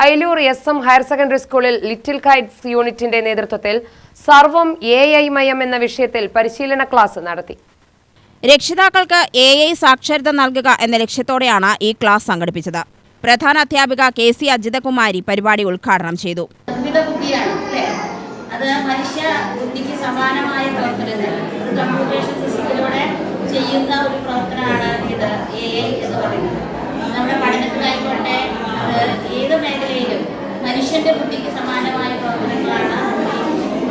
Ayilur എസ്.എം. Higher secondary സ്കൂളിൽ little Kites യൂണിറ്റിന്റെ നേതൃത്വത്തിൽ സർവം AI മയം എന്ന വിഷയത്തിൽ പരിശീലന ക്ലാസ് നടത്തി. രക്ഷിതാക്കൾക്ക് AI സാക്ഷരത നൽകുക എന്ന ലക്ഷ്യത്തോടെയാണ് ഈ ക്ലാസ് സംഘടിപ്പിച്ചത്. പ്രധാന അധ്യാപിക KC അജിതകുമാരി പരിപാടി ഉദ്ഘാടനം ചെയ്തു. അത് മനുഷ്യ ബുദ്ധിക്ക് സമാനമായ പ്രവർത്തനങ്ങൾ കമ്പ്യൂട്ടേഷൻ സിസ്റ്റത്തിലൂടെ ചെയ്യുന്ന ഒരു പ്രവർത്തനമാണ് ഇത് AI എന്ന് പറയുന്നത്. നമ്മുടെ പഠനത്തിലായിക്കോട്ടെ അത് ഏത് മേഖലയിലും മനുഷ്യന്റെ ബുദ്ധിക്ക് സമാനമായ പ്രവർത്തനങ്ങളാണ്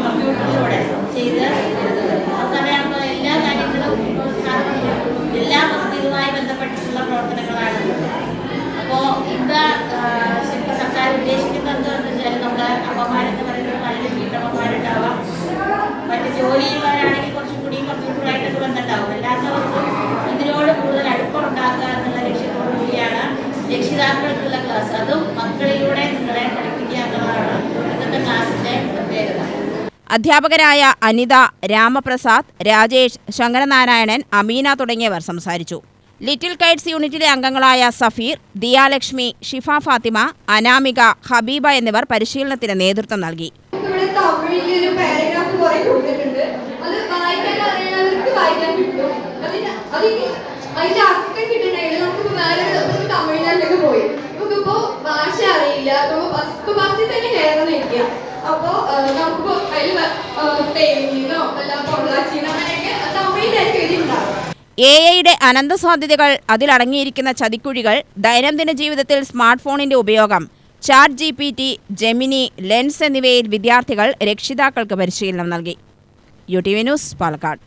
കമ്പ്യൂട്ടറിലൂടെ ചെയ്ത് വരുന്നത്. നമുക്കറിയാവുന്ന എല്ലാ കാര്യങ്ങളും എല്ലാ ഇതുമായി ബന്ധപ്പെട്ടിട്ടുള്ള പ്രവർത്തനങ്ങളാണ്. അപ്പോൾ ഇന്ന് സർക്കാർ ഉദ്ദേശിക്കുന്നത് എന്താണെന്ന് വെച്ചാൽ നമ്മുടെ അമ്മമാരെന്ന് പറയുന്നത് വളരെ വീട്ടമ്മമാരുണ്ടാവാം, മറ്റ് ജോലിയുള്ളവരാണെങ്കിൽ കുറച്ചും കൂടി കമ്പ്യൂട്ടറായിട്ടൊക്കെ ബന്ധമുണ്ടാവും. അല്ലാത്തവർക്കും ഇതിനോട് കൂടുതൽ അടുപ്പമുണ്ടാക്കുക എന്നുള്ള ലക്ഷ്യത്തോടു കൂടിയാണ് രക്ഷിതാക്കൾക്കുള്ള ക്ലാസ്. അതും മക്കളിലൂടെ നിങ്ങളെ പഠിപ്പിക്കുക എന്നുള്ളതാണ് ഇന്നത്തെ ക്ലാസിന്റെ പ്രത്യേകത. അധ്യാപകരായ അനിത, രാമപ്രസാദ്, രാജേഷ്, ശങ്കരനാരായണൻ, അമീന തുടങ്ങിയവർ സംസാരിച്ചു. ലിറ്റിൽ കൈറ്റ്സ് യൂണിറ്റിലെ അംഗങ്ങളായ സഫീർ, ദിയാലക്ഷ്മി, ഷിഫ ഫാത്തിമ, അനാമിക, ഹബീബ എന്നിവർ പരിശീലനത്തിന് നേതൃത്വം നൽകി. ഭാഷ അറിയില്ല, അപ്പോ നമുക്ക് AI അനന്ത സാധ്യതകൾ, അതിലടങ്ങിയിരിക്കുന്ന ചതിക്കുഴികൾ, ദൈനംദിന ജീവിതത്തിൽ സ്മാർട്ട് ഫോണിന്റെ ഉപയോഗം, ചാറ്റ് GPT, ജെമിനി, ലെൻസ് എന്നിവയിൽ വിദ്യാർത്ഥികൾ രക്ഷിതാക്കൾക്ക് പരിശീലനം നൽകി. UTV news, Palakkad.